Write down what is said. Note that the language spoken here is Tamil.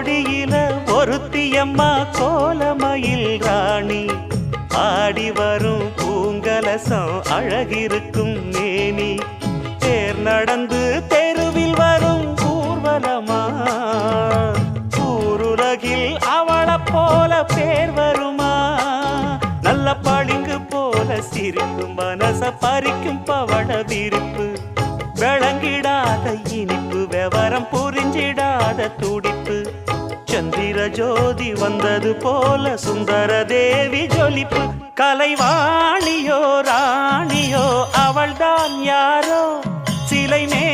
கோடியில ஒருத்தியம்மா கோலமயில் ராணி ஆடி வரும் பூங்கலசம் அழகிருக்கும் மேனி தேர் நடந்து தெருவில் வரும் ஊர்வலமா ஊருலகில் அவளை போல பேர் வருமா நல்ல பளிங்கு போல சிரிக்கும் மனச பறிக்கும் பவள விரிப்பு விளங்கிடாத இனிப்பு விவரம் புரிஞ்சிடாத துடிப்பு சந்திர ஜோதி வந்தது போல சுந்தர தேவி ஜொலிப்பு கலைவாணியோ ராணியோ அவள்தான் யாரோ சிலை மே